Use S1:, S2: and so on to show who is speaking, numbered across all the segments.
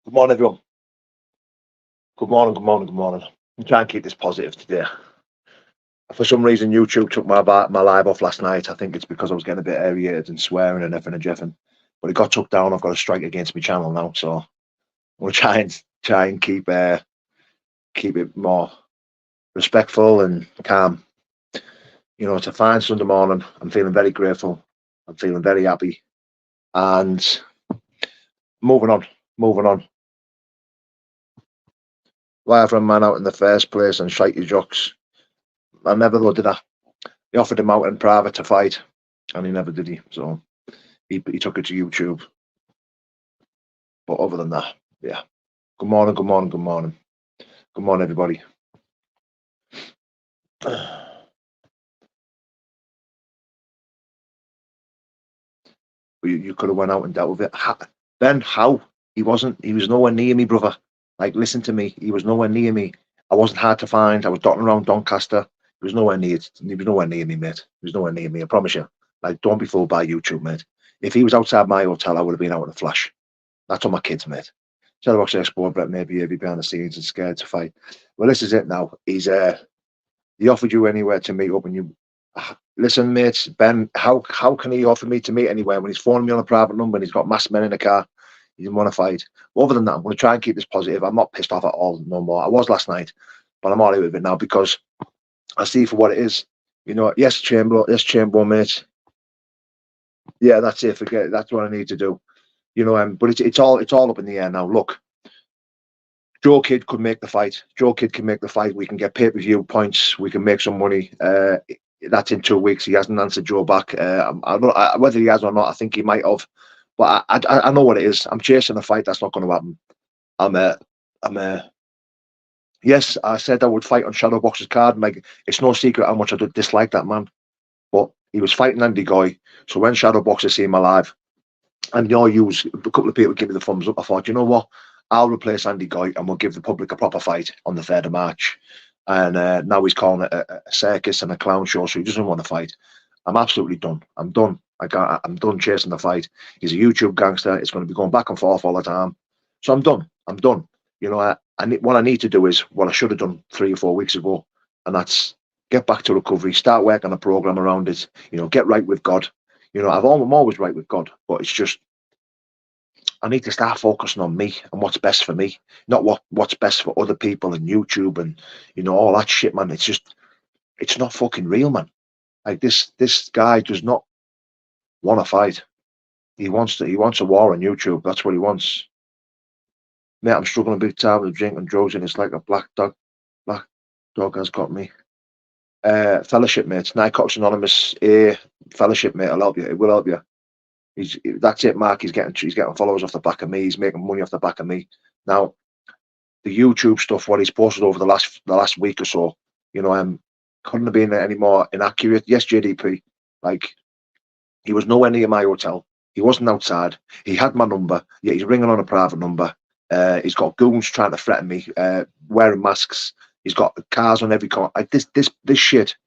S1: Good morning, everyone. Good morning, good morning, good morning. I'm trying to keep this positive today. For some reason, YouTube took my live off last night. I think it's because I was getting a bit aerated and swearing and effing and jeffing. But it got took down. I've got a strike against my channel now, so I'm gonna try and keep it more respectful and calm. You know, it's a fine Sunday morning. I'm feeling very grateful. I'm feeling very happy, and moving on, moving on. Why have a man out in the first place and shite your jocks? I never though did I. He offered him out in private to fight, and he never did he. So he took it to YouTube. But other than that, yeah. Good morning, good morning, good morning. Good morning, everybody. You could have went out and dealt with it. Ben, how? He wasn't. He was nowhere near me, brother. Like, listen to me. He was nowhere near me. I wasn't hard to find. I was dotting around Doncaster. He was nowhere near. He was nowhere near me, mate. He was nowhere near me. I promise you. Like, don't be fooled by YouTube, mate. If he was outside my hotel, I would have been out in a flash. That's all my kids, mate. Shadowbox export, but maybe he'd be behind the scenes and scared to fight. Well, this is it now. He offered you anywhere to meet up, and you listen, mate. Ben, how can he offer me to meet anywhere when he's phoning me on a private number and he's got masked men in the car? He didn't want to fight. Well, other than that, I'm going to try and keep this positive. I'm not pissed off at all no more. I was last night, but I'm all right with it now because I see for what it is. You know, yes, Chamber, mate. Yeah, that's it. Forget it. That's what I need to do. You know, but it's all up in the air now. Look, Joe Kidd could make the fight. Joe Kidd can make the fight. We can get pay-per-view points. We can make some money. That's in 2 weeks. He hasn't answered Joe back. I don't know whether he has or not. I think he might have. But I know what it is. I'm chasing a fight. That's not going to happen. Yes, I said I would fight on Shadowbox's card. Like, it's no secret how much I dislike that man. But he was fighting Andy Goy. So when Shadowboxer see him alive, and a couple of people give me the thumbs up, I thought, you know what? I'll replace Andy Goy and we'll give the public a proper fight on the 3rd of March. And now he's calling it a circus and a clown show, so he doesn't want to fight. I'm absolutely done. I'm done. I'm done chasing the fight. He's a YouTube gangster. It's going to be going back and forth all the time. So I'm done. I'm done. You know, what I need to do is what I should have done 3 or 4 weeks ago, and that's get back to recovery, start working on a program around it. You know, get right with God. You know, I'm always right with God, but it's just I need to start focusing on me and what's best for me, not what's best for other people and YouTube and all that shit, man. It's not fucking real, man. Like this guy does not want to fight. He wants a war on YouTube. That's what he wants. Mate, I'm struggling big time with drink and drugs, and it's like a black dog. Black dog has got me. Fellowship, mate. Narcotics Anonymous. Fellowship, mate. I'll help you. It will help you. That's it, Mark. He's getting followers off the back of me. He's making money off the back of me. Now, the YouTube stuff, what he's posted over the last week or so, couldn't have been any more inaccurate. Yes, JDP, like, he was nowhere near my hotel. He wasn't outside. He had my number. Yeah, he's ringing on a private number. He's got goons trying to threaten me, wearing masks. He's got cars on every corner. Like, this shit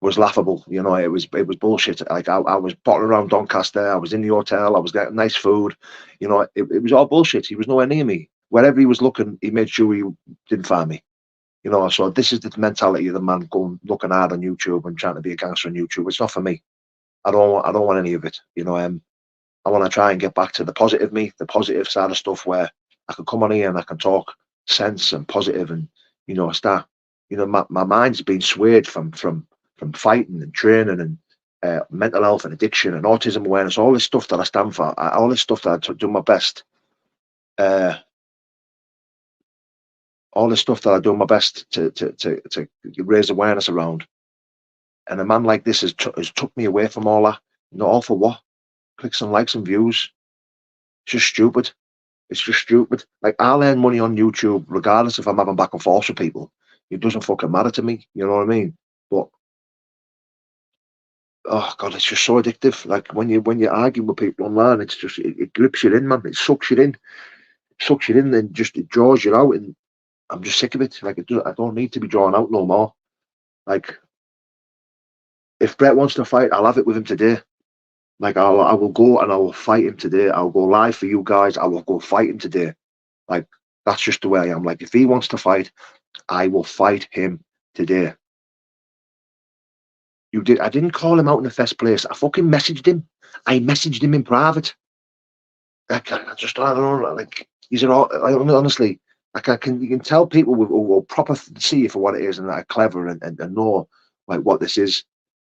S1: was laughable. It was bullshit. Like, I was bottling around Doncaster. I was in the hotel. I was getting nice food. It was all bullshit. He was nowhere near me. Wherever he was looking, he made sure he didn't find me. So this is the mentality of the man going looking hard on YouTube and trying to be a gangster on YouTube. It's not for me. I don't want any of it. I want to try and get back to the positive me, the positive side of stuff where I can come on here and I can talk sense and positive and start. My mind's been swayed from fighting and training and mental health and addiction and autism awareness, all this stuff that I stand for, all this stuff that I do my best. All this stuff that I do my best to raise awareness around. And a man like this has took me away from all that. All for what? Clicks and likes and views. It's just stupid. It's just stupid. Like, I'll earn money on YouTube regardless if I'm having back and forth with people. It doesn't fucking matter to me. You know what I mean? But oh god, it's just so addictive. Like, when you argue with people online, it's just it grips you in, man. It sucks you in, and just it draws you out. And I'm just sick of it. Like, I don't need to be drawn out no more. Like, if Brett wants to fight, I'll have it with him today. Like, I will go and I will fight him today. I'll go live for you guys. I will go fight him today. Like, that's just the way I am. Like, if he wants to fight, I will fight him today. I didn't call him out in the first place. I fucking messaged him. I messaged him in private. Like, I don't know. Like, these are all. Honestly, like, you can tell people will proper see it for what it is and that are clever and know like what this is.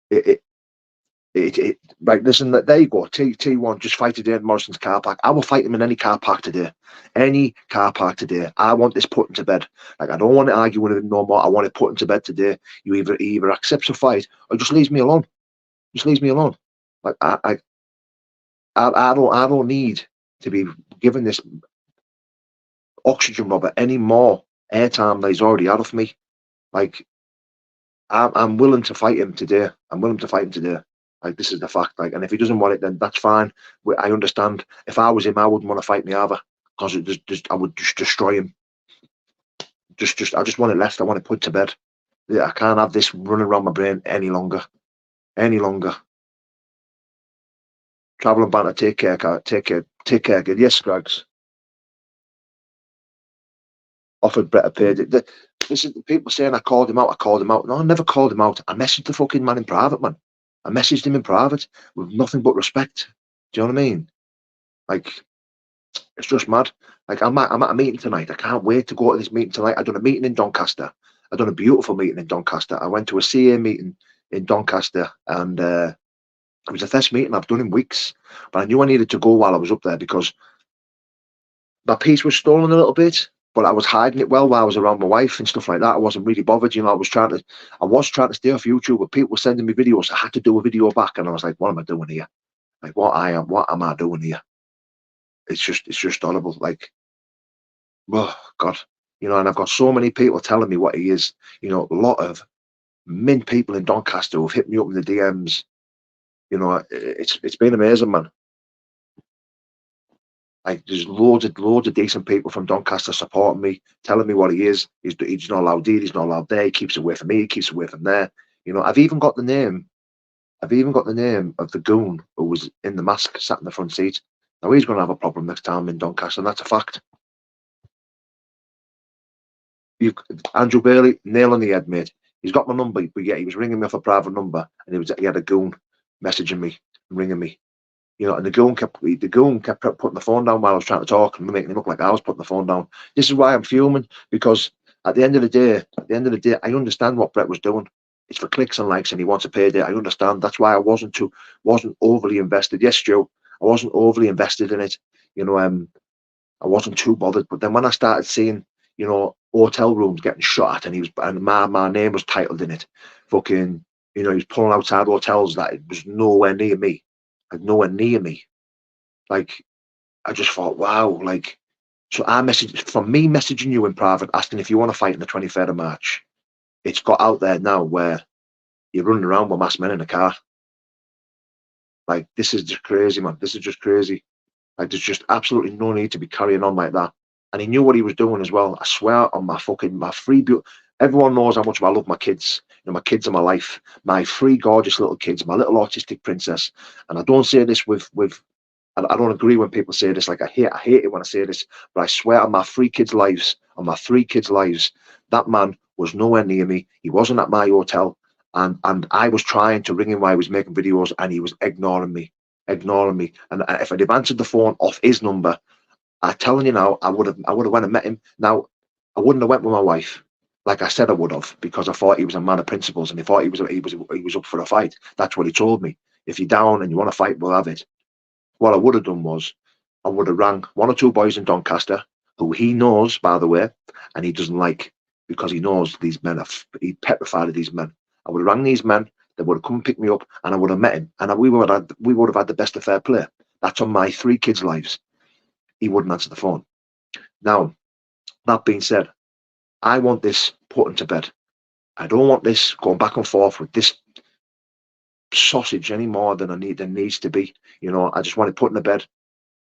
S1: It Right, listen, there you go. T1, just fight today in Morrison's car park. I will fight him in any car park today. Any car park today. I want this put into bed. Like, I don't want to argue with him no more. I want it put into bed today. He either accepts a fight or just leaves me alone. Just leaves me alone. Like, I don't need to be giving this oxygen robber any more airtime that he's already had of me. Like, I'm willing to fight him today. I'm willing to fight him today. Like, this is the fact. Like, and if he doesn't want it, then that's fine. I understand. If I was him, I wouldn't want to fight me either, because I would just destroy him. I just want it left. I want it put to bed. Yeah, I can't have this running around my brain any longer. Any longer. Traveling banter. Take care, take care, kid. Yes, Scrags. Offered Brett a pay. Listen, people saying I called him out. I called him out. No, I never called him out. I messaged the fucking man in private, man. I messaged him in private with nothing but respect. Do you know what I mean? Like, it's just mad. Like, I'm at a meeting tonight. I can't wait to go to this meeting tonight. I done a meeting in Doncaster. I done a beautiful meeting in Doncaster. I went to a CA meeting in Doncaster, and it was the first meeting I've done in weeks. But I knew I needed to go while I was up there because my piece was stolen a little bit. But I was hiding it well while I was around my wife and stuff like that. I wasn't really bothered, I was trying to stay off YouTube, but people were sending me videos. I had to do a video back, and I was like, what am I doing here? Like, what am I doing here? It's just horrible. Like, oh God, and I've got so many people telling me what he is. A lot of mint people in Doncaster who've hit me up in the DMs. It's been amazing, man. Like, there's loads of decent people from Doncaster supporting me, telling me what he is. He's not allowed here, he's not allowed there. He keeps away from me, he keeps away from there. I've even got the name. I've even got the name of the goon who was in the mask, sat in the front seat. Now he's going to have a problem next time in Doncaster, and that's a fact. Andrew Bailey, nail on the head, mate. He's got my number, but yeah, he was ringing me off a private number, and he had a goon messaging me, ringing me. And the goon kept putting the phone down while I was trying to talk and making it look like I was putting the phone down. This is why I'm fuming, because at the end of the day, I understand what Brett was doing. It's for clicks and likes, and he wants a payday. I understand. That's why I wasn't overly invested. Yes, Joe, I wasn't overly invested in it. I wasn't too bothered. But then when I started seeing, hotel rooms getting shot at, and my name was titled in it, fucking, he was pulling outside hotels that it was nowhere near me. Like, nowhere near me. Like, I just thought, wow. Like, so from me messaging you in private, asking if you want to fight on the 23rd of March, it's got out there now where you're running around with masked men in a car. Like, this is just crazy, man. This is just crazy. Like, there's just absolutely no need to be carrying on like that. And he knew what he was doing as well. I swear on my free everyone knows how much I love my kids. My kids are my life. My three gorgeous little kids, my little autistic princess. And I don't say this I don't agree when people say this. Like, I hate it when I say this, but I swear on my three kids' lives, that man was nowhere near me. He wasn't at my hotel, and I was trying to ring him while he was making videos, and he was ignoring me. And if I'd have answered the phone off his number, I'm telling you now, I would have went and met him. Now, I wouldn't have went with my wife, like I said I would have, because I thought he was a man of principles, and he thought he was up for a fight. That's what he told me. If you're down and you want to fight, we'll have it. What I would have done was, I would have rang one or two boys in Doncaster, who he knows, by the way, and he doesn't like, because he knows these men he petrified of these men. I would have rang these men. They would have come and picked me up, and I would have met him, and we would have had the best of fair play. That's on my three kids' lives. he wouldn't answer the phone. Now, that being said, I want this put into bed. I don't want this going back and forth with this sausage any more than than needs to be. You know, I just want it put in the bed.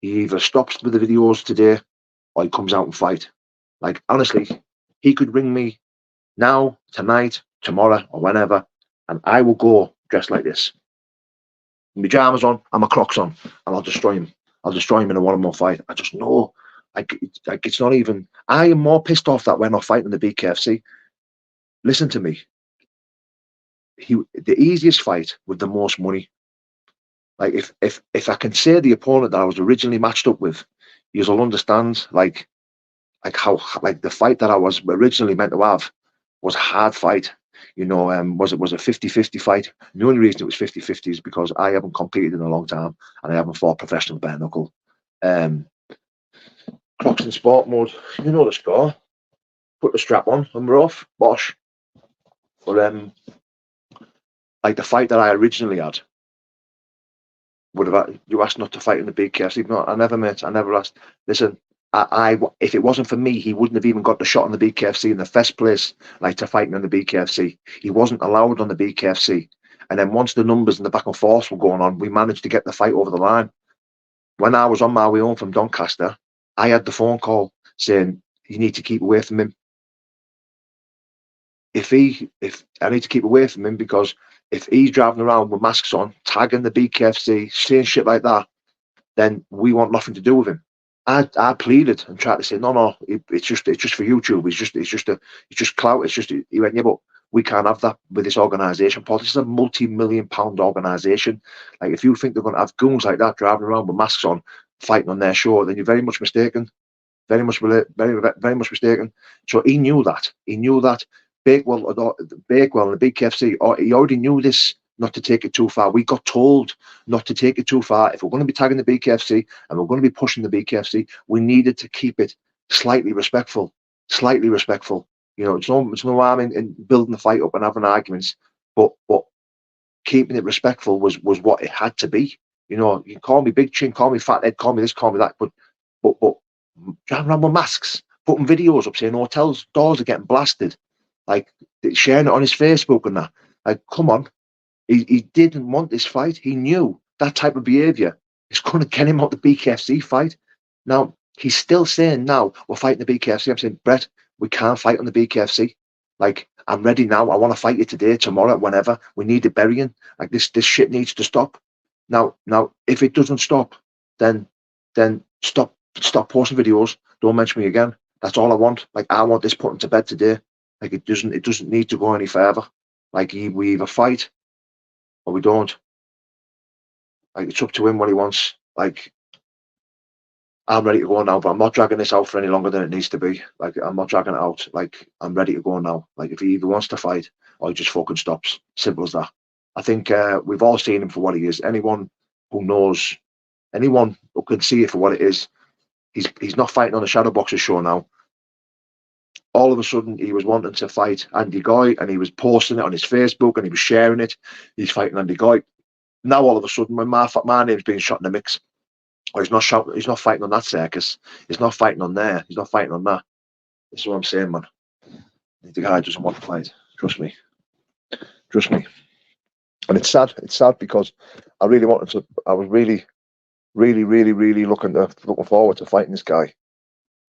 S1: He either stops with the videos today or he comes out and fight. Like, honestly, he could ring me now, tonight, tomorrow, or whenever, and I will go dressed like this. My pajamas on and my Crocs on, and I'll destroy him. I'll destroy him in a one-on-one fight. I just know. Like it's not even. I am more pissed off that we're not fighting the Bkfc. Listen to me. The easiest fight with the most money. Like if I can say the opponent that I was originally matched up with, you'll understand like how like the fight that I was originally meant to have was a hard fight. You know, was a 50-50 fight. The only reason it was 50-50 is because I haven't competed in a long time and I haven't fought professional bare knuckle. Crocs in sport mode, you know the score. Put the strap on and we're off. Bosh. But like the fight that I originally had would have you asked not to fight in the Bkfc. No, I never, mate. I never asked. Listen, I if it wasn't for me, he wouldn't have even got the shot on the Bkfc in the first place. Like to fight me on the Bkfc, he wasn't allowed on the Bkfc. And then once the numbers and the back and forth were going on, we managed to get the fight over the line. When I was on my way home from Doncaster, I had the phone call saying you need to keep away from him. If I need to keep away from him because if he's driving around with masks on, tagging the Bkfc, saying shit like that, then we want nothing to do with him. I pleaded and tried to say no, it's just for YouTube. It's just clout. It's just he went, yeah, but we can't have that with this organisation. Paul, this is a multi-million-pound organisation. Like if you think they're going to have goons like that driving around with masks on, fighting on their show, then you're very much mistaken. Very much mistaken. So he knew that. He knew that Bakewell and the Bkfc, or he already knew this, not to take it too far. We got told not to take it too far. If we're going to be tagging the Bkfc and we're going to be pushing the Bkfc, we needed to keep it slightly respectful. Slightly respectful. You know, it's no harm in building the fight up and having arguments, but keeping it respectful was what it had to be. You know, you can call me big chin, call me fat head, call me this, call me that, but driving around with masks, putting videos up saying hotels doors are getting blasted, like sharing it on his Facebook and that. Like, come on, he didn't want this fight. He knew that type of behaviour is going to get him out the Bkfc fight. Now he's still saying now we're fighting the Bkfc. I'm saying, Brett, we can't fight on the Bkfc. Like, I'm ready now. I want to fight you today, tomorrow, whenever. We need it burying. Like this shit needs to stop. Now, if it doesn't stop, then stop posting videos. Don't mention me again. That's all I want. Like, I want this put into bed today. Like, it doesn't need to go any further. Like, we either fight or we don't. Like, it's up to him what he wants. Like, I'm ready to go now, but I'm not dragging this out for any longer than it needs to be. Like, I'm not dragging it out. Like, I'm ready to go now. Like, if he either wants to fight or he just fucking stops. Simple as that. I think we've all seen him for what he is. Anyone who knows, anyone who can see it for what it is, he's not fighting on the Shadowboxer show now. All of a sudden, he was wanting to fight Andy Goy, and he was posting it on his Facebook, and he was sharing it. He's fighting Andy Goy. Now, all of a sudden, when my name's being shot in the mix, or he's not fighting on that circus. He's not fighting on there. He's not fighting on that. This is what I'm saying, man. The guy doesn't want to fight. Trust me. Trust me. And it's sad. It's sad because I really wanted to. I was really looking forward to fighting this guy.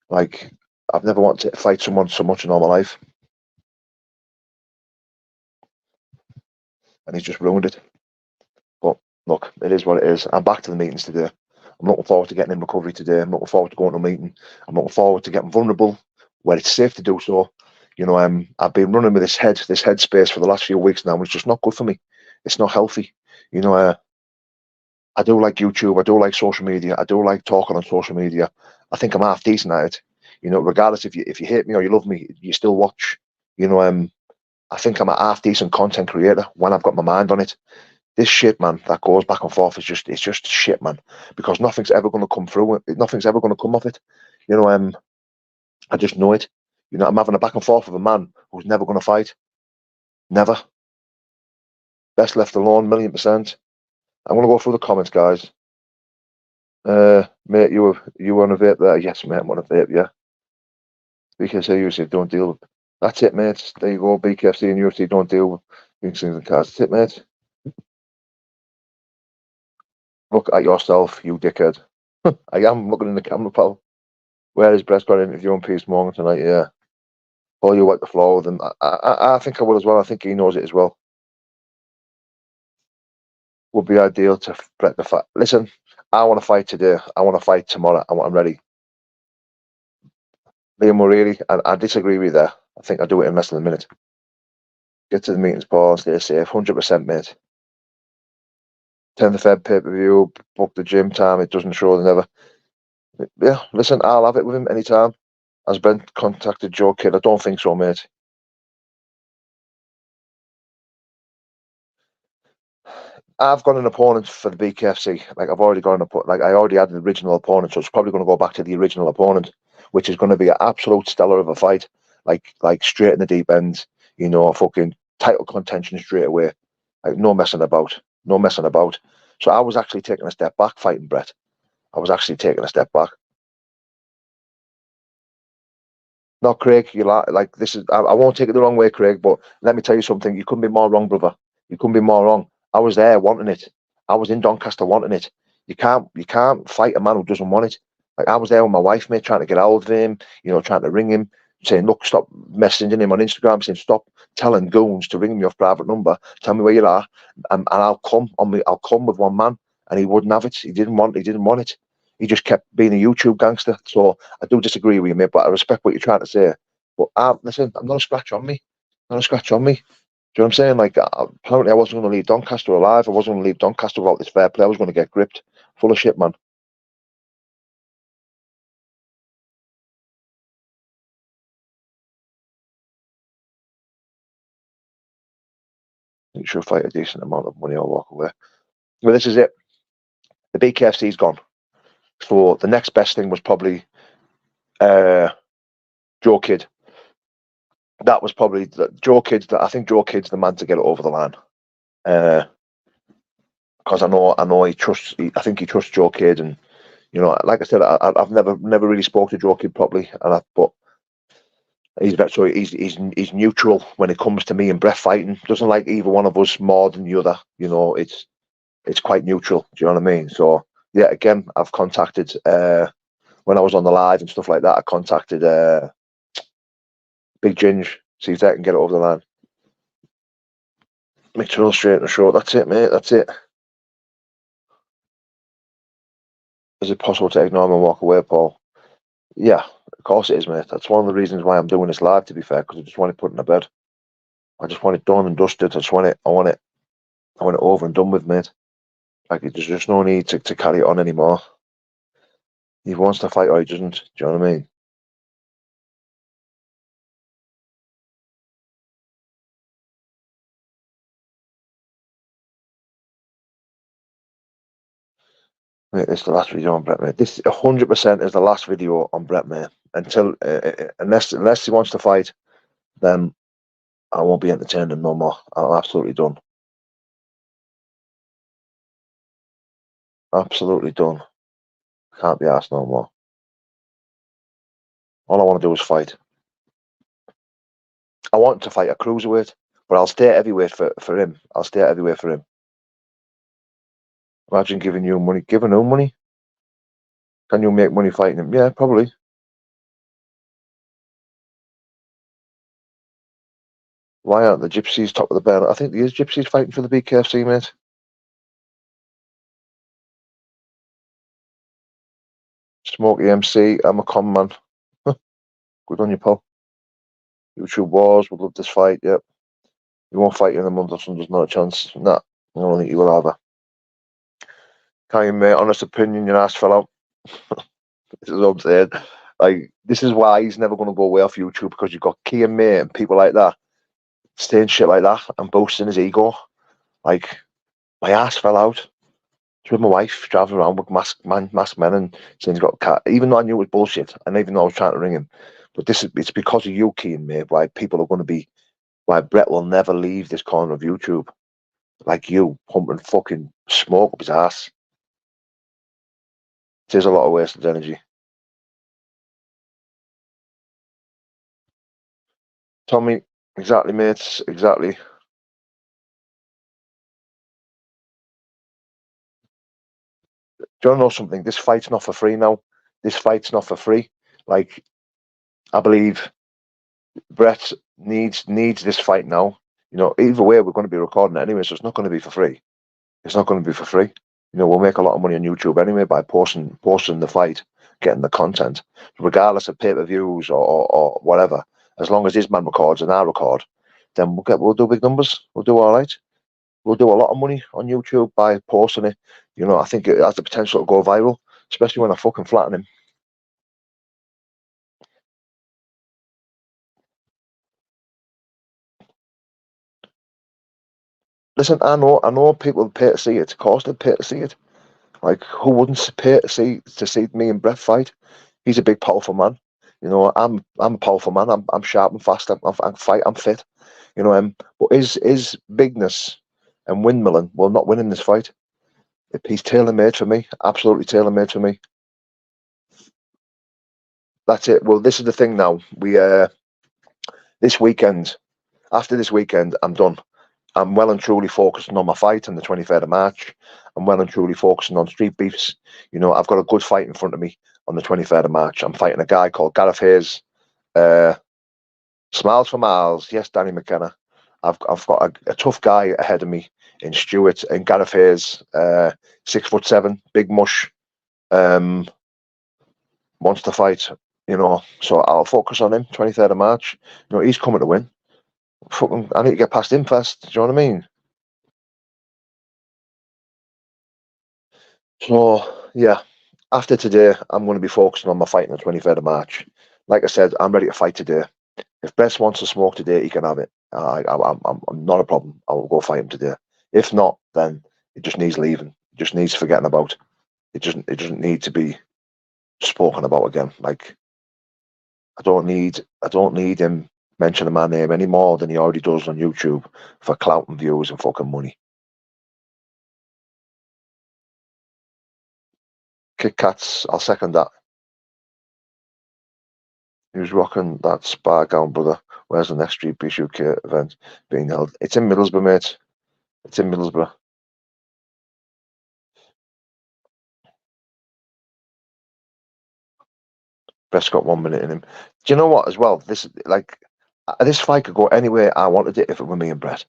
S1: Like, I've never wanted to fight someone so much in all my life, and he's just ruined it. But look, it is what it is. I'm back to the meetings today. I'm looking forward to getting in recovery today. I'm looking forward to going to a meeting. I'm looking forward to getting vulnerable where it's safe to do so. You know, I've been running with this headspace for the last few weeks now. It's just not good for me. It's not healthy. You know, I do like YouTube. I do like social media. I do like talking on social media. I think I'm half decent at it. You know, regardless if you hate me or you love me, you still watch. You know, I think I'm a half decent content creator when I've got my mind on it. This shit, man, that goes back and forth it's just shit, man, because nothing's ever going to come through. Nothing's ever going to come of it. You know, I just know it. You know, I'm having a back and forth with a man who's never going to fight. Never. Best left alone, 1,000,000%. I'm going to go through the comments, guys. Mate, you want a vape there? Yes, mate, I want a vape, yeah. BKFC UFC don't deal with. That's it, mate. There you go. BKFC and UFC don't deal with things and cars. That's it, mate. Look at yourself, you dickhead. I am looking in the camera, pal. Where is Brett's got an interview on Piers Morgan tonight? Yeah. Paul, you wipe the floor with him. I think I will as well. I think he knows it as well. Would be ideal to Brett the fight. Listen, I want to fight today. I want to fight tomorrow. I'm ready. Liam O'Reilly, I disagree with you there. I think I'll do it in less than a minute. Get to the meetings, Paul. Stay safe. 100%, mate. 10th of Feb pay-per-view. Book the gym time. It doesn't show the never. Yeah, listen, I'll have it with him anytime. Has Brent contacted Joe Kidd? I don't think so, mate. I've got an opponent for the BKFC. Like I've already got an opponent. Like I already had the original opponent, so it's probably going to go back to the original opponent, which is going to be an absolute stellar of a fight. Like straight in the deep end. You know, fucking title contention straight away. Like no messing about. No messing about. So I was actually taking a step back fighting Brett. I was actually taking a step back. No, Craig, you like this is. I won't take it the wrong way, Craig. But let me tell you something. You couldn't be more wrong, brother. You couldn't be more wrong. I was there wanting it. I was in Doncaster wanting it. You can't fight a man who doesn't want it. Like I was there with my wife, mate, trying to get hold of him. You know, trying to ring him, saying, "Look, stop messaging him on Instagram, saying stop telling goons to ring me off private number. Tell me where you are, and I'll come on me. I'll come with one man." And he wouldn't have it. He didn't want. He didn't want it. He just kept being a YouTube gangster. So I do disagree with you, mate, but I respect what you're trying to say. But listen, I'm not a scratch on me. Not a scratch on me. Do you know what I'm saying? Like, apparently, I wasn't going to leave Doncaster alive. I wasn't going to leave Doncaster without this fair play. I was going to get gripped. Full of shit, man. You should fight a decent amount of money or walk away. Well, this is it. The BKFC's gone. So the next best thing was probably uh, Joe Kidd. That was probably Joe Kidd's. I think Joe Kidd's the man to get it over the line. Because I know I think he trusts Joe Kidd, and you know, like I said, I've never really spoke to Joe Kidd properly, but he's neutral when it comes to me and Brett fighting. Doesn't like either one of us more than the other. You know, it's quite neutral. Do you know what I mean? So yeah, again, I've contacted when I was on the live and stuff like that. I contacted Big Ginge, see if they can get it over the line. Mix it all straight and short. That's it, mate. That's it. Is it possible to ignore him and walk away, Paul? Yeah, of course it is, mate. That's one of the reasons why I'm doing this live. To be fair, because I just want it put in a bed. I just want it done and dusted. I just want it. I want it. I want it over and done with, mate. Like there's just no need to carry it on anymore. He wants to fight or he doesn't. Do you know what I mean? Mate, this is the last video on Brett, mate. This 100% is the last video on Brett, mate. Until unless he wants to fight, then I won't be entertaining him no more. I'm absolutely done. Absolutely done. Can't be asked no more. All I want to do is fight. I want to fight a cruiserweight, but I'll stay at heavyweight for him. I'll stay at heavyweight for him. Imagine giving you money. Giving who money? Can you make money fighting him? Yeah, probably. Why aren't the Gypsies top of the bell? I think there is Gypsies fighting for the BKFC, mate. Smokey MC, I'm a con man. Good on you, pal. YouTube Wars would love this fight, yep. You won't fight in a month or something, there's not a chance. Nah, I don't think you will either. Can't you, mate? Honest opinion, your ass fell out. This is what I'm saying. Like, this is why he's never going to go away off YouTube, because you've got Key and Mate and people like that saying shit like that and boasting his ego. Like, my ass fell out. It's with my wife driving around with masked men and saying he's got a cat. Even though I knew it was bullshit, and even though I was trying to ring him, but it's because of you, Key and Mate, why people are going to be, why Brett will never leave this corner of YouTube. Like you pumping fucking smoke up his ass. It is a lot of wasted energy. Tommy, exactly, mates, exactly. Do you want to know something? This fight's not for free now. This fight's not for free. Like, I believe Brett needs this fight now. You know, either way, we're going to be recording it anyway, so it's not going to be for free. It's not going to be for free. You know, we'll make a lot of money on YouTube anyway by posting the fight, getting the content, regardless of pay-per-views or whatever. As long as his man records and I record, then we'll do big numbers. We'll do all right. We'll do a lot of money on YouTube by posting it. You know, I think it has the potential to go viral, especially when I fucking flatten him. Listen, I know people pay to see it. Of course, they pay to see it. Like, who wouldn't pay to see me and Brett fight? He's a big, powerful man. You know, I'm a powerful man. I'm sharp and fast. I'm fit. You know, but his bigness and windmilling will not win in this fight. He's tailor made for me. Absolutely tailor made for me. That's it. Well, this is the thing now. We this weekend, after this weekend, I'm done. I'm well and truly focusing on my fight on the 23rd of March. I'm well and truly focusing on street beefs. You know, I've got a good fight in front of me on the 23rd of March. I'm fighting a guy called Gareth Hayes. Uh, Smiles for miles. Yes, Danny McKenna. I've got a tough guy ahead of me in Stewart and Gareth Hayes. 6'7", big mush. Wants to fight. You know, so I'll focus on him. 23rd of March. You know, he's coming to win. Fucking, I need to get past him first. Do you know what I mean? So yeah, after today, I'm going to be focusing on my fight on the 23rd of March. Like I said, I'm ready to fight today. If Bess wants to smoke today, he can have it. I'm not a problem. I will go fight him today. If not, then it just needs leaving. It just needs forgetting about. It doesn't need to be spoken about again. Like, I don't need him mentioning my name any more than he already does on YouTube for clout and views and fucking money. Kit Kats, I'll second that. Who's rocking that spar gown, brother? Where's the next Street Beast UK event being held? It's in Middlesbrough, mate. It's in Middlesbrough. Best got 1 minute in him. Do you know what? As well, this fight could go anywhere I wanted it if it were me and Brett.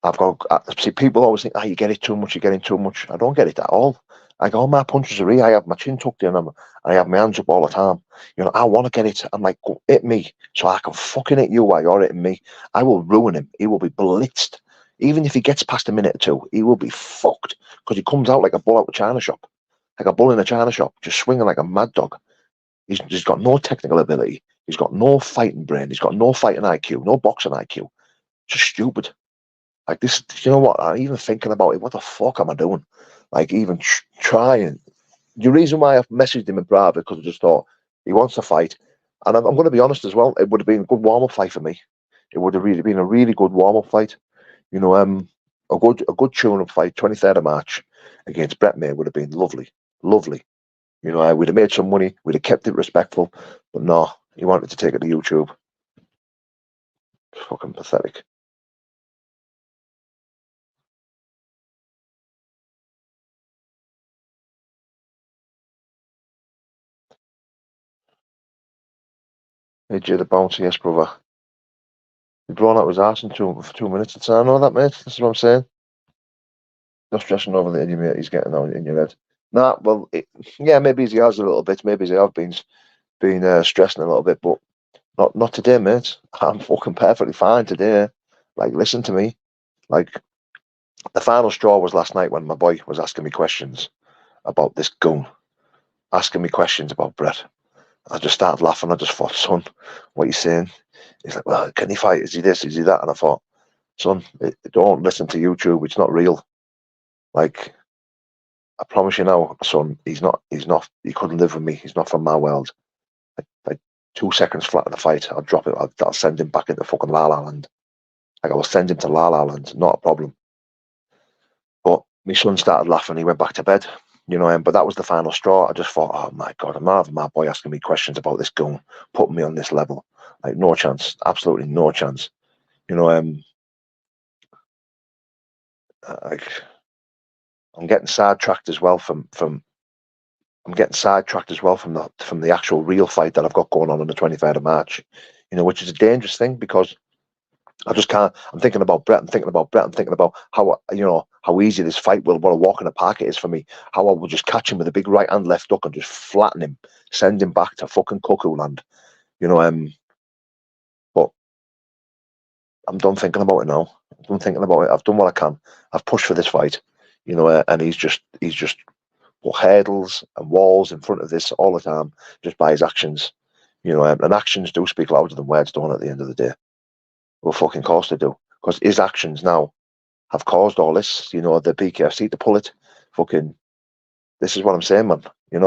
S1: I've got see people always think, you get it too much, you're getting too much. I don't get it at all. Like, all my punches are I have my chin tucked in and I have my hands up all the time. You know, I want to get it. I'm like, go hit me so I can fucking hit you while you're hitting me. I will ruin him. He will be blitzed. Even if he gets past a minute or two, he will be fucked because he comes out like a bull out of a china shop, like a bull in a china shop, just swinging like a mad dog. He's got no technical ability. He's got no fighting brain. He's got no fighting IQ, no boxing IQ. Just stupid. Like this, you know what? I'm even thinking about it. What the fuck am I doing? Like, even trying. The reason why I've messaged him in private because I just thought he wants to fight, and I'm going to be honest as well. It would have been a good warm up fight for me. It would have really been a really good warm up fight. You know, a good tune up fight, 23rd of March against Brett May would have been lovely, lovely. You know, we'd have made some money. We'd have kept it respectful, but no, he wanted to take it to YouTube. Fucking pathetic. Hey, Jay the bouncer, yes, brother. He drawn out his arse in for 2 minutes. I know that, mate. This is what I'm saying. Not stressing over the idiot he's getting out in your head. Nah, well, yeah, maybe he has a little bit. Maybe he have been stressing a little bit, but not today, mate. I'm fucking perfectly fine today. Like, listen to me. Like, the final straw was last night when my boy was asking me questions about this gun, asking me questions about Brett. I just started laughing. I just thought, son, what are you saying? He's like, well, can he fight? Is he this? Is he that? And I thought, son, don't listen to YouTube. It's not real. Like, I promise you now, son, he couldn't live with me. He's not from my world. Like 2 seconds flat in the fight, I'll drop it. I'll send him back into fucking La La Land. Like, I will send him to La La Land. Not a problem. But my son started laughing. He went back to bed. But that was the final straw. I just thought, oh my God, I'm not having my boy asking me questions about this gun, putting me on this level. Like, no chance, absolutely no chance. Like, I'm getting sidetracked as well from the actual real fight that I've got going on the 23rd of March. Which is a dangerous thing because I just can't. I'm thinking about Brett. I'm thinking about how easy this fight will, what a walk in the park it is for me. How I will just catch him with a big right hand left hook and just flatten him, send him back to fucking cuckoo land. But I'm done thinking about it now. I'm done thinking about it. I've done what I can. I've pushed for this fight. And he's just put hurdles and walls in front of this all the time just by his actions. And actions do speak louder than words, don't at the end of the day. Well, fucking course they do. Because his actions now have caused all this, the Bkfc to pull it. Fucking, this is what I'm saying, man. There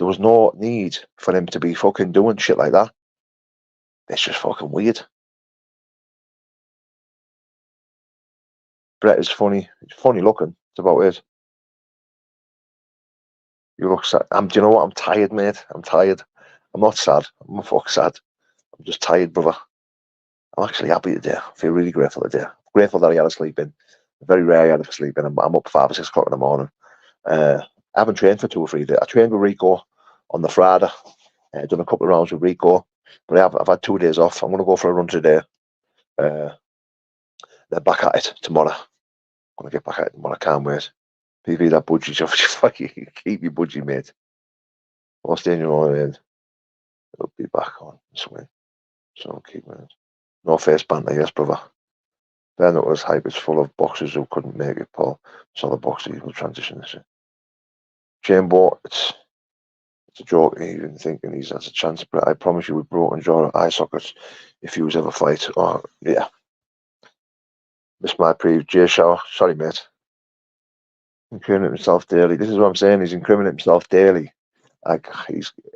S1: was no need for him to be fucking doing shit like that. It's just fucking weird. Brett is funny. He's funny looking. It's about it. You look sad. Do you know what? I'm tired, mate. I'm tired. I'm not sad. I'm fuck sad. I'm just tired, brother. I'm actually happy today. I feel really grateful today. Grateful that I had a sleep in. Very rare I had a sleep in. I'm up 5 or 6 o'clock in the morning. I haven't trained for 2 or 3 days. I trained with Rico on the Friday. Done a couple of rounds with Rico. But I've had 2 days off. I'm going to go for a run today. Then back at it tomorrow. I'm going to get back at it tomorrow. I can't wait. PV that budgie stuff. Keep your budgie, mate. I'll stay in your own end. It'll be back on swing. So keep it. No face banter, yes, brother. Then it was hype. It's full of boxers who couldn't make it, Paul. So the boxer will transition this. Chamber, it's a joke even thinking he's has a chance, but I promise you with broken jaw eye sockets, if he was ever fight, yeah. Missed my preview, Jay Shower. Sorry, mate. Incriminating himself daily. This is what I'm saying. He's incriminating himself daily. Like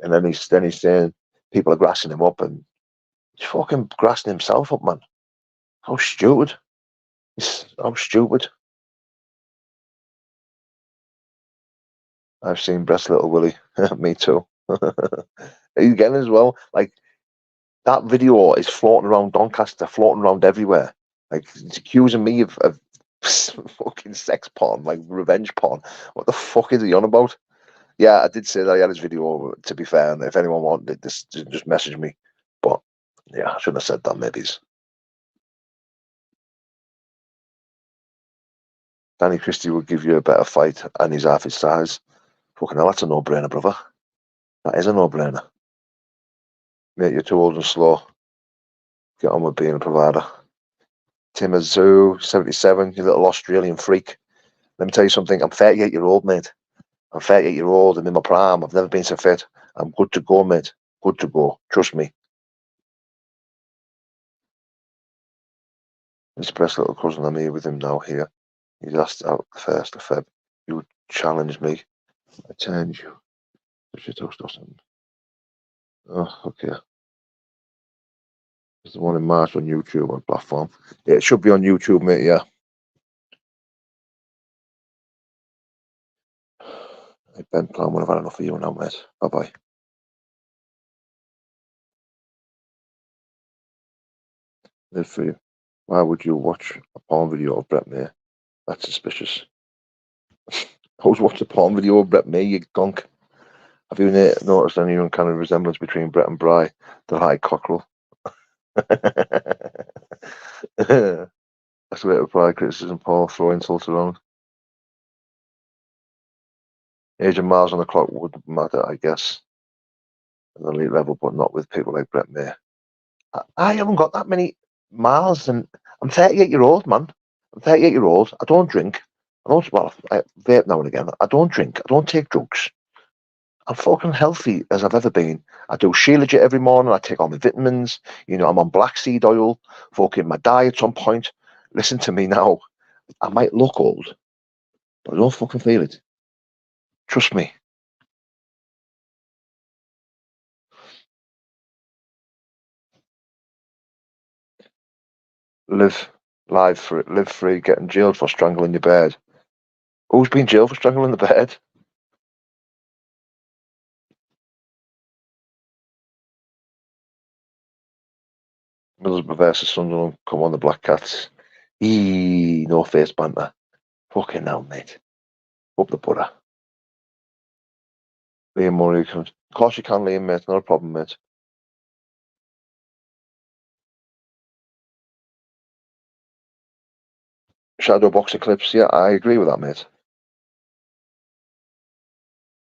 S1: then he's saying people are grassing him up, and he's fucking grassing himself up, man. How stupid. How stupid. I've seen Brett's little Willie. Me too. Again as well. Like that video is floating around Doncaster, floating around everywhere. Like he's accusing me of fucking sex porn, like revenge porn. What the fuck is he on about? Yeah, I did say that I had his video, to be fair, and if anyone wanted this, just message me. But yeah, I shouldn't have said that, maybe. Danny Christie would give you a better fight, and he's half his size. Fucking hell, that's a no-brainer, brother. That is a no-brainer. Mate, you're too old and slow. Get on with being a provider. Tim Azu, 77, you little Australian freak. Let me tell you something, I'm 38-year-old, mate. I'm 38-year-old, I'm in my prime, I've never been so fit. I'm good to go, mate. Good to go. Trust me. His best little cousin, I'm here with him now here. He's asked out the 1st of Feb. You challenge me. I challenge you. Oh, okay. It's the one in March on YouTube on platform. Yeah, it should be on YouTube, mate, yeah. Hey, Ben Plan, I've had enough of you now, mate. Bye-bye. Live for you. Why would you watch a porn video of Brett May? That's suspicious. Who's watched a porn video of Brett May, you gunk? Have you noticed any uncanny resemblance between Brett and Bry, the high cockerel? That's a bit of pride criticism, Paul. Throw insults around. Age of miles on the clock would matter, I guess, at the elite level, but not with people like Brett May. I haven't got that many miles, and I'm 38-year-old, man. I'm 38-year-old. I don't drink. I vape now and again. I don't drink. I don't take drugs. I'm fucking healthy as I've ever been. I do Shilajit every morning. I take all my vitamins. I'm on black seed oil. Fucking my diet's on point. Listen to me now. I might look old, but I don't fucking feel it. Trust me. Live free, getting jailed for strangling your bed. Who's been jailed for strangling the bed? Middlesbrough versus Sunderland. Come on, the Black Cats. No face banter. Fucking hell, mate. Up the butter. Liam Murray. Of course you can, Liam, mate. Not a problem, mate. Shadow box eclipse. Yeah, I agree with that, mate.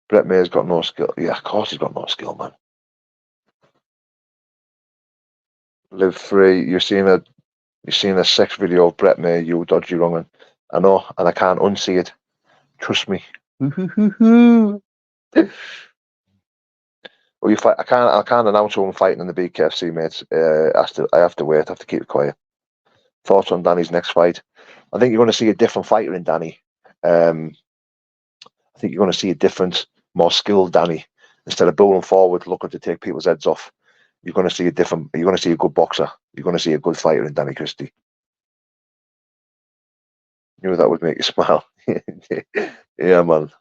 S1: Brett May's got no skill. Yeah, of course he's got no skill, man. Live free. You're seeing a sex video of Brett May, you dodgy wrong'un. I know, and I can't unsee it. Trust me. Well, you fight. I can't announce who I'm fighting in the Bkfc, mate. I have to wait. I have to keep it quiet. Thoughts on Danny's next fight? I think you're going to see a different fighter in Danny. I think you're going to see a different, more skilled Danny. Instead of bowling forward, looking to take people's heads off, you're going to see a different. You're going to see a good boxer. You're going to see a good fighter in Danny Christie. Knew that would make you smile. Yeah, man.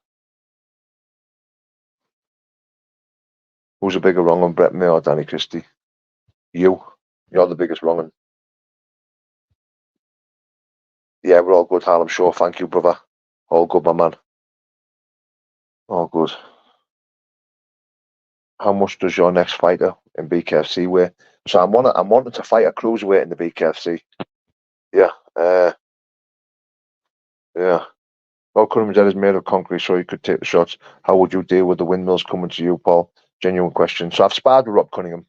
S1: Who's a bigger wrong on Brett May or Danny Christie? You. You're the biggest wrong on. Yeah, we're all good, Harlem Shaw. Thank you, brother. All good, my man. All good. How much does your next fighter in Bkfc weigh? So I'm wanting to fight a cruiserweight in the Bkfc. Yeah. Yeah. Well, Cunham's head is made of concrete, so you could take the shots. How would you deal with the windmills coming to you, Paul? Genuine question. So I've sparred with Rob Cunningham.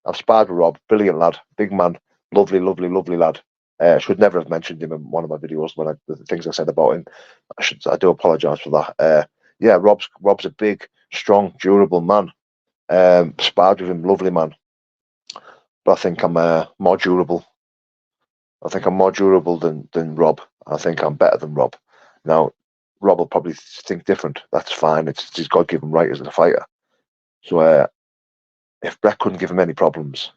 S1: I've sparred with Rob. Brilliant lad. Big man. Lovely, lovely, lovely lad. I should never have mentioned him in one of my videos when the things I said about him. I do apologise for that. Yeah, Rob's a big, strong, durable man. Sparred with him, lovely man. But I think I'm more durable. I think I'm more durable than Rob. I think I'm better than Rob. Now, Rob will probably think different. That's fine. It's his God-given right as a fighter. So if Brett couldn't give him any problems,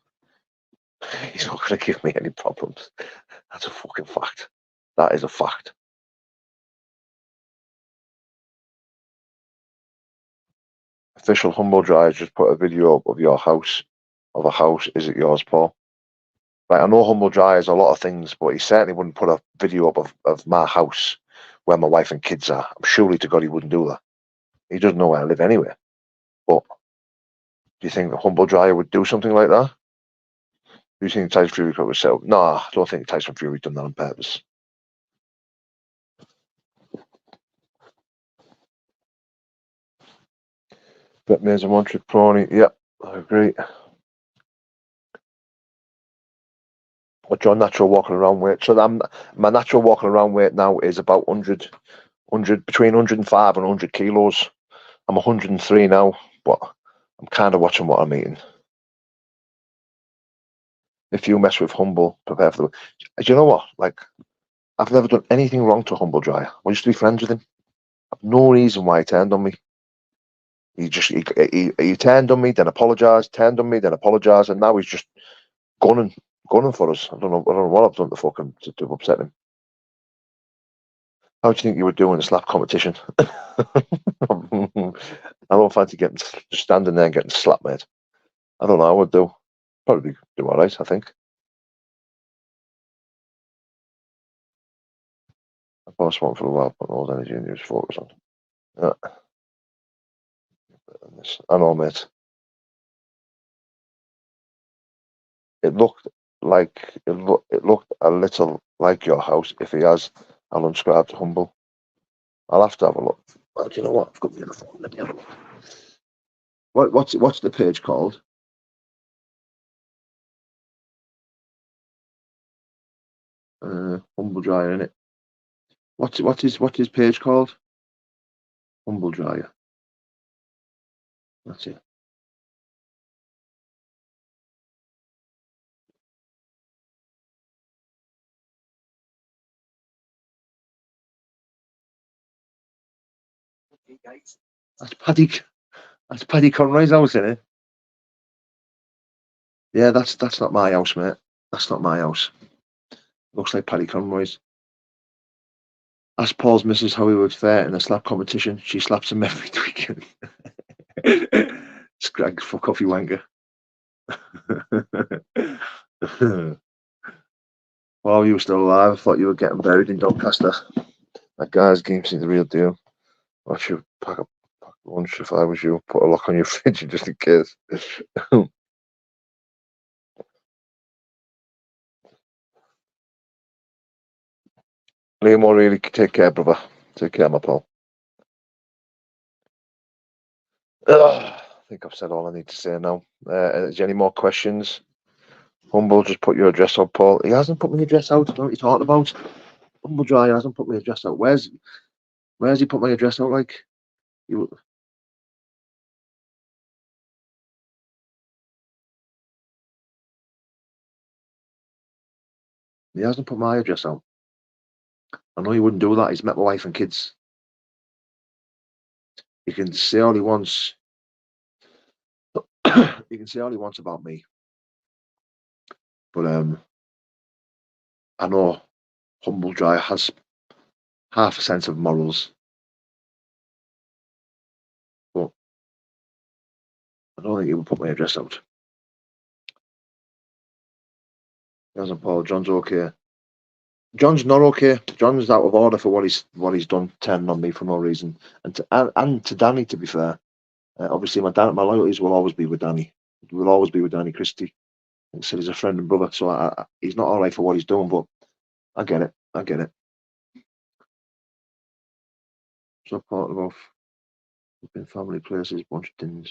S1: he's not going to give me any problems. That's a fucking fact. That is a fact. Official Humble Dry just put a video up of your house, of a house. Is it yours, Paul? Like, I know Humble Dry is a lot of things, but he certainly wouldn't put a video up of my house where my wife and kids are. I'm surely to God he wouldn't do that. He doesn't know where I live anyway. But do you think the Humble Dryer would do something like that? Do you think Tyson Fury could have set up? No, I don't think Tyson Fury done that on purpose. But May's a one-trick pony. Yep, I agree. What's your natural walking around weight? So my natural walking around weight now is about 100, between 105 and 100 kilos. I'm 103 now, but I'm kind of watching what I'm eating. If you mess with Humble, prepare for the. Do you know what? Like, I've never done anything wrong to Humble Dryer. I used to be friends with him. I've no reason why he turned on me. He turned on me, then apologised, turned on me, then apologised, and now he's just gunning for us. I don't know what I've done to upset him. How do you think you would do in a slap competition? I don't fancy just standing there and getting slapped, mate. I don't know. I would do. Probably do all right, I think. I've been smoking for a while, but all energy and use focus on. Yeah. I know, mate. It looked it looked a little like your house. If he has, I'll unsubscribe to Humble. I'll have to have a look. Well, do you know what? I've got me on the phone. Let me have a look. What's the page called? Humble Dryer, innit? What's his page called? Humble Dryer. That's it. That's Paddy. That's Paddy Conroy's house, isn't it? Yeah, that's not my house, mate. That's not my house. Looks like Paddy Conroy's. Ask Paul's missus how he would fare in a slap competition. She slaps him every weekend. Scrag, fuck off, you wanker. While you were still alive, I thought you were getting buried in Doncaster. That guy's game seems the real deal. I should pack a lunch if I was you. Put a lock on your fridge just in case. Liam O'Reilly, take care, brother. Take care, my pal. I think I've said all I need to say now. Is there any more questions? Humble, just put your address up, Paul. He hasn't put my address out. I don't know what you're talking about. Humble Dry hasn't put my address out. Where's he put my address out? Like, he hasn't put my address out. I know he wouldn't do that. He's met my wife and kids. He can say all he wants. He can say all he wants about me. But I know Humble Dry has half a sense of morals. But I don't think he would put my address out. He hasn't, Paul. John's okay. John's not okay. John's out of order for what he's done, turning on me for no reason. And to Danny, to be fair, obviously my loyalties will always be with Danny. Will always be with Danny Christie. Like I said, he's a friend and brother, so he's not all right for what he's doing. But I get it. I get it. So part of been family places, bunch of things.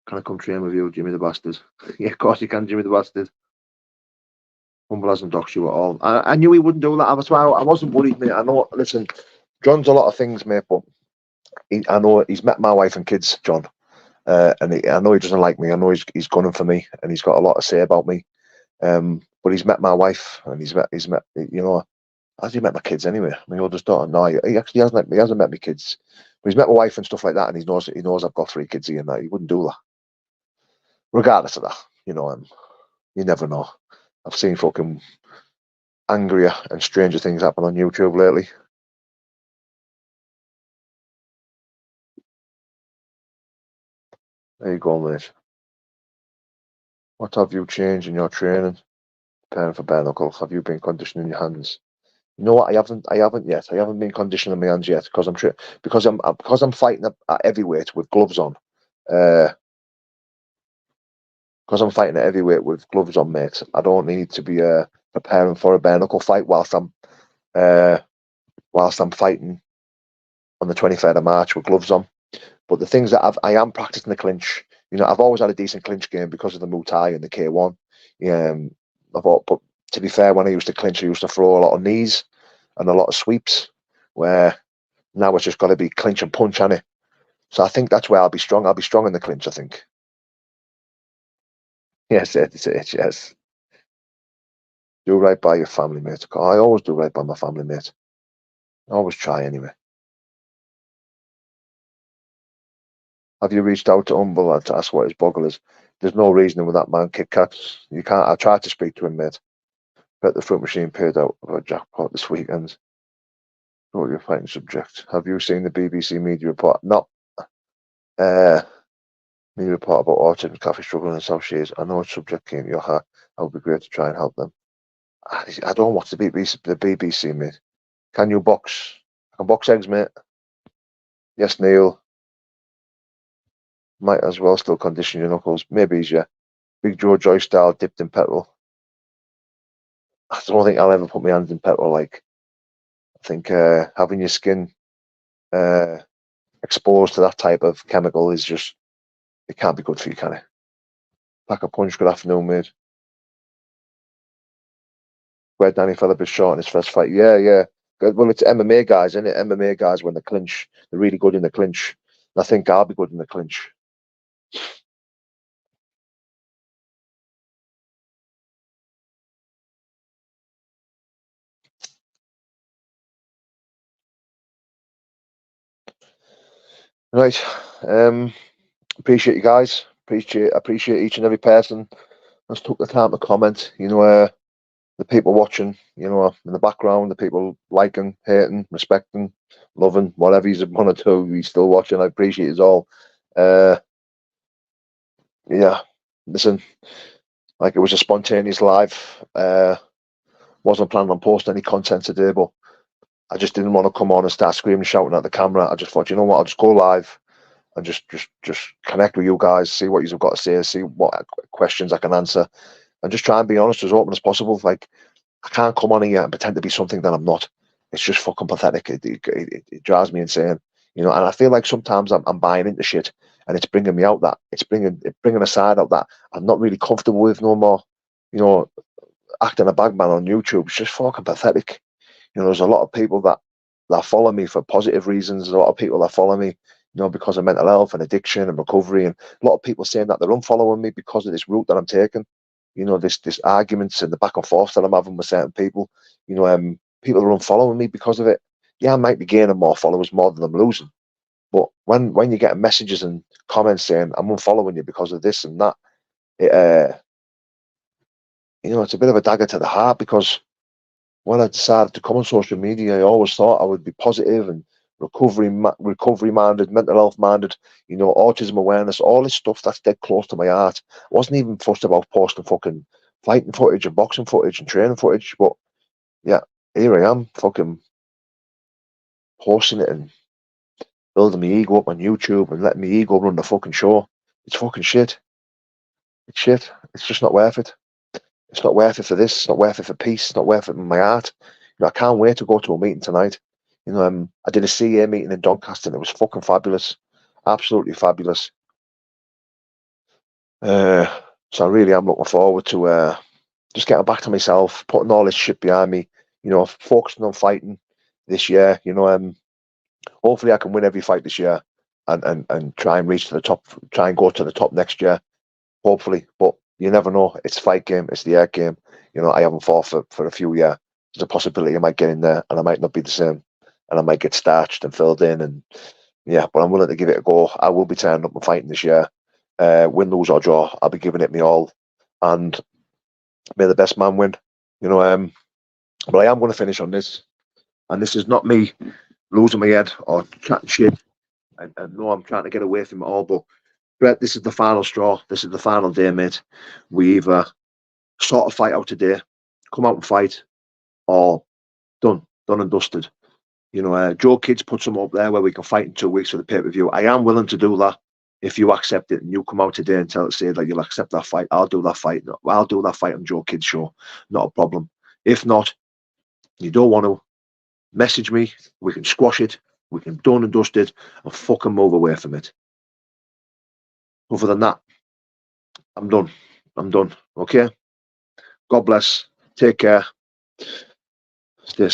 S1: Can I come train with you, Jimmy the Bastard? Yeah, of course you can, Jimmy the Bastard. Humble hasn't doxed you at all. I knew he wouldn't do that. That's why I wasn't worried, mate. I know. Listen, John's a lot of things, mate, but I know he's met my wife and kids, John, and I know he doesn't like me. I know he's gunning for me, and he's got a lot to say about me. But he's met my wife, and he's met, you know, has he met my kids anyway? My oldest daughter, no, he actually hasn't. He hasn't met my kids, but he's met my wife and stuff like that, and he knows I've got 3 kids here, and that he wouldn't do that. Regardless of that, you know, you never know. I've seen fucking angrier and stranger things happen on YouTube lately. There you go, mate. What have you changed in your training? Preparing for bare knuckle. Have you been conditioning your hands? You know what? I haven't yet. I haven't been conditioning my hands yet because I'm fighting at heavyweight with gloves on. Because I'm fighting at heavyweight with gloves on, mate. I don't need to be preparing for a bare knuckle fight whilst I'm fighting on the 23rd of March with gloves on. But the things that I am practicing the clinch. You know, I've always had a decent clinch game because of the Muay Thai and the K1. But to be fair, when I used to clinch, I used to throw a lot of knees and a lot of sweeps. Where now it's just got to be clinch and punch, on it. So I think that's where I'll be strong. I'll be strong in the clinch, I think. Yes, yes. Do right by your family, mate. I always do right by my family, mate. I always try anyway. Have you reached out to Humble to ask what his boggle is? There's no reasoning with that man, Kit Kat. You can't. I tried to speak to him, mate. Bet the fruit machine paid out for a jackpot this weekend. What your fighting subject? Have you seen the BBC media report? No. Media report about Orchard and Cafe struggling in South Shields. I know a subject came to your heart. It would be great to try and help them. I don't watch the BBC, mate. Can you box? I can box eggs, mate. Yes, Neil. Might as well still condition your knuckles. Maybe he's your Big Joe Joy style dipped in petrol. I don't think I'll ever put my hands in petrol. Like, I think having your skin exposed to that type of chemical is just, it can't be good for you, can it? Pack a punch. Good afternoon, mate. Where Danny fell a bit short in his first fight. Yeah. Well, it's MMA guys, isn't it? MMA guys, when they clinch, they're really good in the clinch. And I think I'll be good in the clinch. Right. Appreciate you guys. Appreciate each and every person that's took the time to comment. You know, the people watching, you know, in the background, the people liking, hating, respecting, loving, whatever you want to do, he's still watching. I appreciate it all. Uh, yeah, listen, like it was a spontaneous live. Wasn't planning on posting any content today, but I just didn't want to come on and start screaming, shouting at the camera. I just thought, you know what, I'll just go live and just connect with you guys, see what you've got to say, see what questions I can answer, and just try and be honest, as open as possible. Like, I can't come on here and pretend to be something that I'm not. It's just fucking pathetic. It drives me insane, you know. And I feel like sometimes I'm buying into shit, and it's bringing me out that bringing a side out that I'm not really comfortable with no more. You know, acting a bagman on YouTube is just fucking pathetic. You know, there's a lot of people that follow me for positive reasons. There's a lot of people that follow me, you know, because of mental health and addiction and recovery, and a lot of people saying that they're unfollowing me because of this route that I'm taking. You know, this arguments and the back and forth that I'm having with certain people. You know, people are unfollowing me because of it. Yeah, I might be gaining more followers more than I'm losing, but when you're getting messages and comments saying I'm unfollowing you because of this and that, it you know, it's a bit of a dagger to the heart, because when I decided to come on social media, I always thought I would be positive and recovery minded, mental health minded, you know, autism awareness, all this stuff that's dead close to my heart. I wasn't even fussed about posting fucking fighting footage and boxing footage and training footage, but yeah, here I am, fucking posting it and building my ego up on YouTube and letting my ego run the fucking show. It's fucking shit. It's shit. It's just not worth it. It's not worth it for this. It's not worth it for peace. It's not worth it in my heart. You know, I can't wait to go to a meeting tonight. You know, I did a CA meeting in Doncaster, and it was fucking fabulous, absolutely fabulous. So I really am looking forward to just getting back to myself, putting all this shit behind me. You know, focusing on fighting this year. You know, hopefully I can win every fight this year, and try and reach to the top, try and go to the top next year. Hopefully, but you never know. It's a fight game. It's the air game. You know, I haven't fought for a few years. There's a possibility I might get in there and I might not be the same, and I might get starched and filled in. And yeah, but I'm willing to give it a go. I will be turning up and fighting this year. Win, lose or draw, I'll be giving it me all, and may the best man win. You know, but I am going to finish on this, and this is not me losing my head or chatting shit. I know I'm trying to get away from it all, but Brett, this is the final straw. This is the final day, mate. We either sort of fight out today, come out and fight, or done and dusted. You know, Joe Kids put some up there where we can fight in 2 weeks for the pay per view. I am willing to do that if you accept it and you come out today and say that you'll accept that fight. I'll do that fight. I'll do that fight on Joe Kids show. Not a problem. If not, you don't want to, message me. We can squash it. We can done and dust it and fucking move away from it. Other than that, I'm done. I'm done. Okay. God bless. Take care. Stay